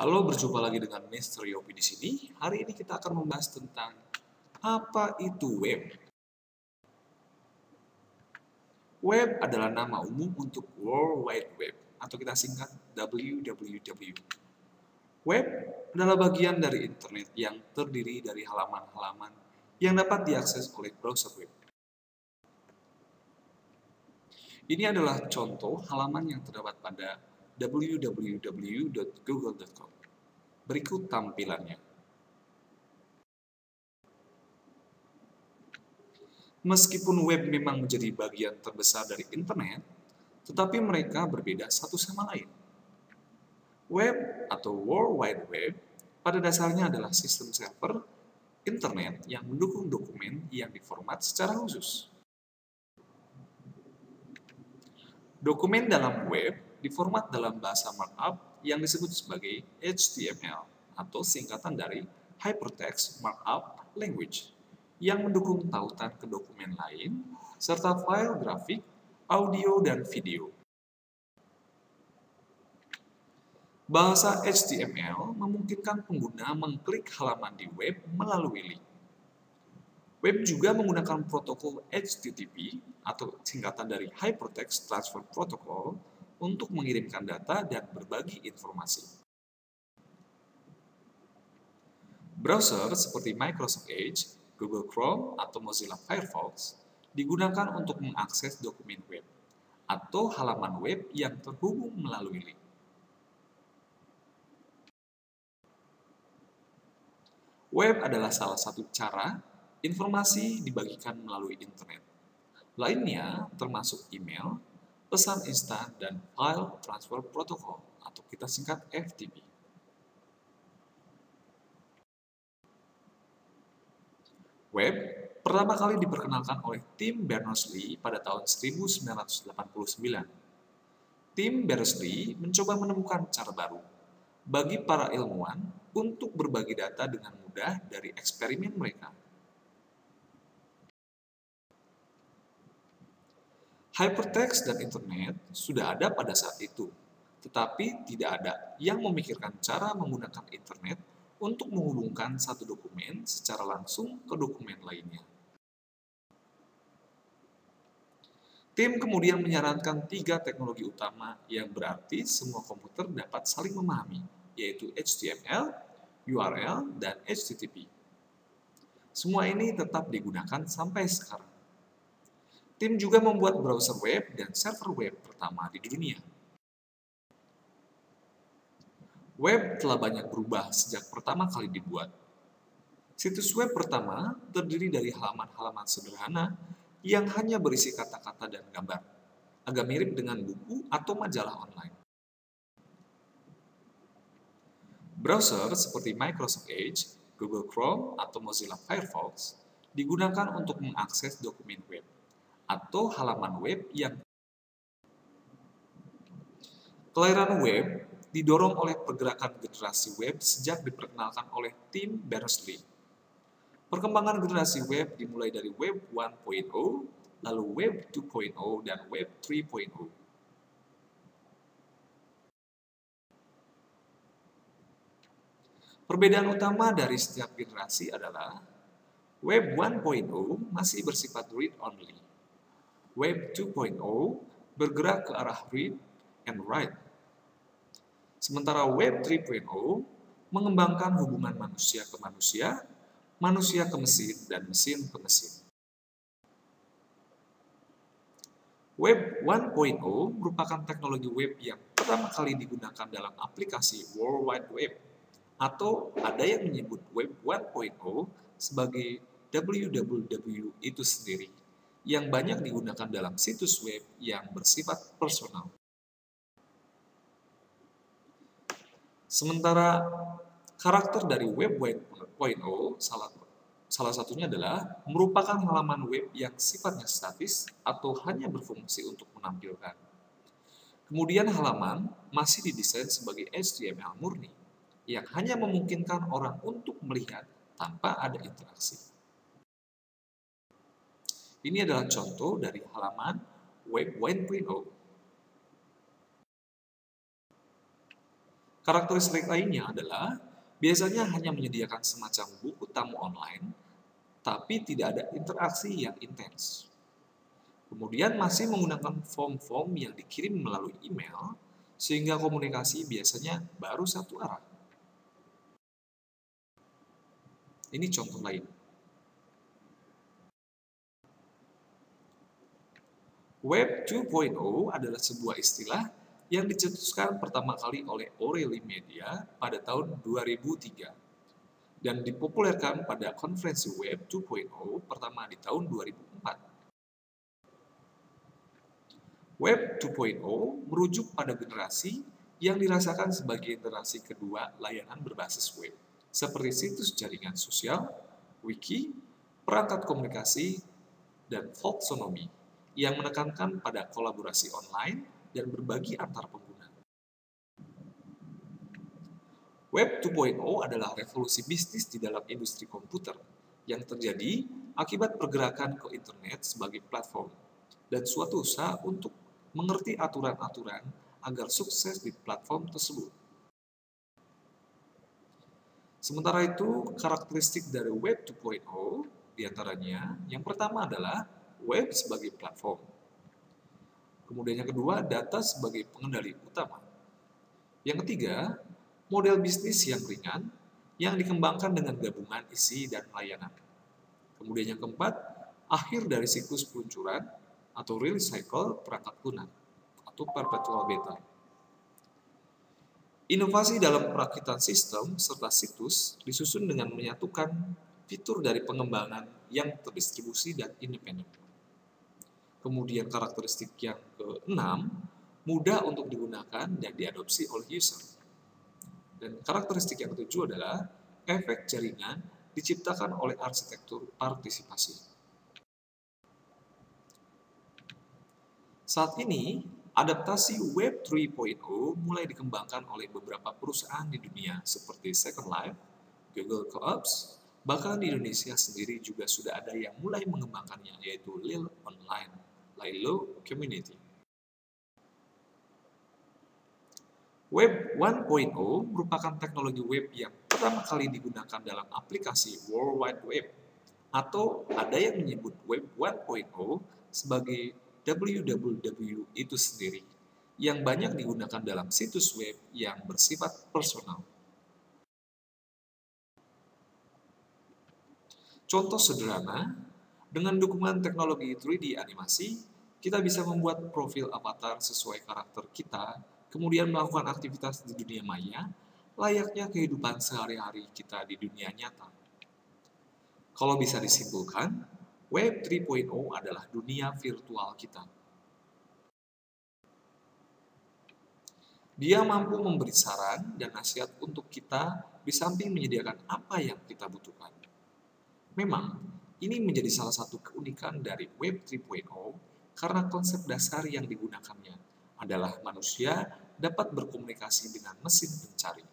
Halo, berjumpa lagi dengan Mr. Yopi di sini. Hari ini kita akan membahas tentang apa itu web. Web adalah nama umum untuk World Wide Web atau kita singkat WWW. Web adalah bagian dari internet yang terdiri dari halaman-halaman yang dapat diakses oleh browser web. Ini adalah contoh halaman yang terdapat pada www.google.com. Berikut tampilannya. Meskipun web memang menjadi bagian terbesar dari internet, tetapi mereka berbeda satu sama lain. Web atau World Wide Web pada dasarnya adalah sistem server internet yang mendukung dokumen yang diformat secara khusus. Dokumen dalam web diformat dalam bahasa markup yang disebut sebagai HTML atau singkatan dari Hypertext Markup Language yang mendukung tautan ke dokumen lain serta file grafik, audio, dan video. Bahasa HTML memungkinkan pengguna mengklik halaman di web melalui link. Web juga menggunakan protokol HTTP atau singkatan dari Hypertext Transfer Protocol untuk mengirimkan data dan berbagi informasi. Browser seperti Microsoft Edge, Google Chrome, atau Mozilla Firefox digunakan untuk mengakses dokumen web atau halaman web yang terhubung melalui link. Web adalah salah satu cara informasi dibagikan melalui internet. Lainnya termasuk email, pesan instan, dan file transfer protocol atau kita singkat FTP. Web pertama kali diperkenalkan oleh Tim Berners-Lee pada tahun 1989. Tim Berners-Lee mencoba menemukan cara baru bagi para ilmuwan untuk berbagi data dengan mudah dari eksperimen mereka. Hypertext dan internet sudah ada pada saat itu, tetapi tidak ada yang memikirkan cara menggunakan internet untuk menghubungkan satu dokumen secara langsung ke dokumen lainnya. Tim kemudian menyarankan 3 teknologi utama yang berarti semua komputer dapat saling memahami, yaitu HTML, URL, dan HTTP. Semua ini tetap digunakan sampai sekarang. Tim juga membuat browser web dan server web pertama di dunia. Web telah banyak berubah sejak pertama kali dibuat. Situs web pertama terdiri dari halaman-halaman sederhana yang hanya berisi kata-kata dan gambar, agak mirip dengan buku atau majalah online. Browser seperti Microsoft Edge, Google Chrome, atau Mozilla Firefox digunakan untuk mengakses dokumen web atau halaman web yang kelahiran web didorong oleh pergerakan generasi web sejak diperkenalkan oleh Tim Berners-Lee. Perkembangan generasi web dimulai dari Web 1.0, lalu Web 2.0, dan Web 3.0. Perbedaan utama dari setiap generasi adalah Web 1.0 masih bersifat read-only. Web 2.0 bergerak ke arah read and write. Sementara Web 3.0 mengembangkan hubungan manusia ke manusia, manusia ke mesin, dan mesin ke mesin. Web 1.0 merupakan teknologi web yang pertama kali digunakan dalam aplikasi World Wide Web, atau ada yang menyebut Web 1.0 sebagai WWW itu sendiri, yang banyak digunakan dalam situs web yang bersifat personal. Sementara karakter dari Web 1.0 salah satunya adalah merupakan halaman web yang sifatnya statis atau hanya berfungsi untuk menampilkan. Kemudian halaman masih didesain sebagai HTML murni yang hanya memungkinkan orang untuk melihat tanpa ada interaksi. Ini adalah contoh dari halaman Web 1.0. Karakteristik lainnya adalah biasanya hanya menyediakan semacam buku tamu online, tapi tidak ada interaksi yang intens. Kemudian masih menggunakan form-form yang dikirim melalui email, sehingga komunikasi biasanya baru satu arah. Ini contoh lain. Web 2.0 adalah sebuah istilah yang dicetuskan pertama kali oleh O'Reilly Media pada tahun 2003 dan dipopulerkan pada konferensi Web 2.0 pertama di tahun 2004. Web 2.0 merujuk pada generasi yang dirasakan sebagai generasi kedua layanan berbasis web, seperti situs jaringan sosial, wiki, perangkat komunikasi, dan folksonomy, yang menekankan pada kolaborasi online dan berbagi antar pengguna. Web 2.0 adalah revolusi bisnis di dalam industri komputer yang terjadi akibat pergerakan ke internet sebagai platform dan suatu usaha untuk mengerti aturan-aturan agar sukses di platform tersebut. Sementara itu, karakteristik dari Web 2.0 diantaranya yang pertama adalah web sebagai platform. Kemudian yang kedua, data sebagai pengendali utama. Yang ketiga, model bisnis yang ringan yang dikembangkan dengan gabungan isi dan layanan. Kemudian yang keempat, akhir dari siklus peluncuran atau release cycle perangkat lunak atau perpetual beta. Inovasi dalam perakitan sistem serta situs disusun dengan menyatukan fitur dari pengembangan yang terdistribusi dan independen. Kemudian karakteristik yang keenam, mudah untuk digunakan dan diadopsi oleh user. Dan karakteristik yang ketujuh adalah efek jaringan diciptakan oleh arsitektur partisipasi. Saat ini, adaptasi Web 3.0 mulai dikembangkan oleh beberapa perusahaan di dunia seperti Second Life, Google Co-ops, bahkan di Indonesia sendiri juga sudah ada yang mulai mengembangkannya, yaitu Lil Online, Lilo Community. Web 1.0 merupakan teknologi web yang pertama kali digunakan dalam aplikasi World Wide Web, atau ada yang menyebut Web 1.0 sebagai www itu sendiri, yang banyak digunakan dalam situs web yang bersifat personal. Contoh sederhana, dengan dukungan teknologi 3D animasi, kita bisa membuat profil avatar sesuai karakter kita, kemudian melakukan aktivitas di dunia maya, layaknya kehidupan sehari-hari kita di dunia nyata. Kalau bisa disimpulkan, Web 3.0 adalah dunia virtual kita. Dia mampu memberi saran dan nasihat untuk kita di samping menyediakan apa yang kita butuhkan. Memang, ini menjadi salah satu keunikan dari Web 3.0 karena konsep dasar yang digunakannya adalah manusia dapat berkomunikasi dengan mesin pencari.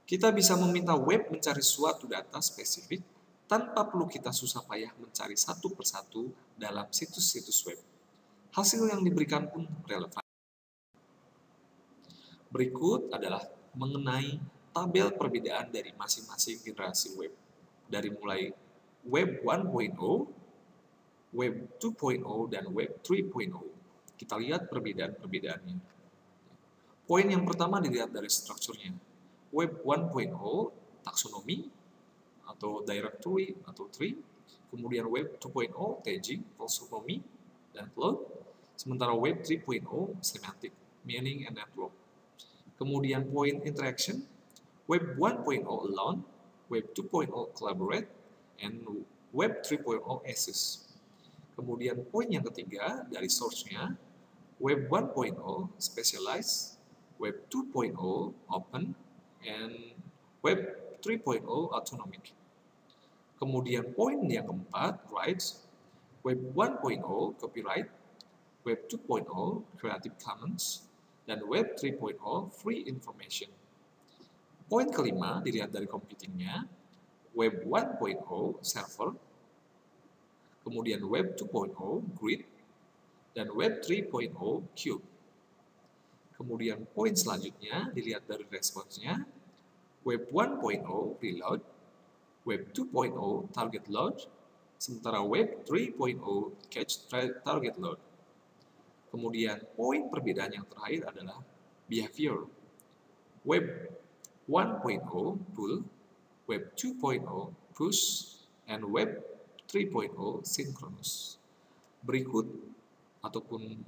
Kita bisa meminta web mencari suatu data spesifik tanpa perlu kita susah payah mencari satu persatu dalam situs-situs web. Hasil yang diberikan pun relevan. Berikut adalah mengenai tabel perbedaan dari masing-masing generasi web, dari mulai Web 1.0, Web 2.0, dan Web 3.0. Kita lihat perbedaan-perbedaannya. Poin yang pertama dilihat dari strukturnya. Web 1.0, taksonomi, atau directory, atau tree. Kemudian Web 2.0, tagging, taksonomi, dan cloud. Sementara Web 3.0, semantic, meaning, and network. Kemudian poin interaction, Web 1.0 alone, Web 2.0 collaborate, and Web 3.0 assist. Kemudian poin yang ketiga dari source-nya, Web 1.0 specialized, Web 2.0 open, and Web 3.0 autonomic. Kemudian poin yang keempat, rights, Web 1.0 copyright, Web 2.0 Creative Commons, dan Web 3.0 free information. Poin kelima dilihat dari computingnya, Web 1.0 server, kemudian Web 2.0 grid, dan Web 3.0 cube. Kemudian poin selanjutnya dilihat dari responsnya. Web 1.0 reload, Web 2.0 target load, sementara Web 3.0 catch target load. Kemudian poin perbedaan yang terakhir adalah behavior. Web 1.0 pull, Web 2.0 push, and Web 3.0 synchronous. Berikut ataupun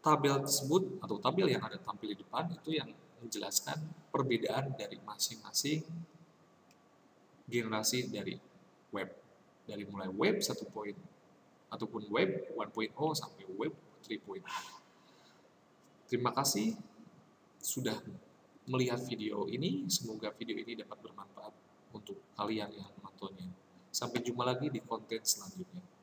tabel tersebut atau tabel yang ada tampil di depan itu yang menjelaskan perbedaan dari masing-masing generasi dari web. Dari mulai web 1. ataupun web 1.0 sampai web 3.0. Terima kasih sudah melihat video ini. Semoga video ini dapat bermanfaat untuk kalian yang menontonnya. Sampai jumpa lagi di konten selanjutnya.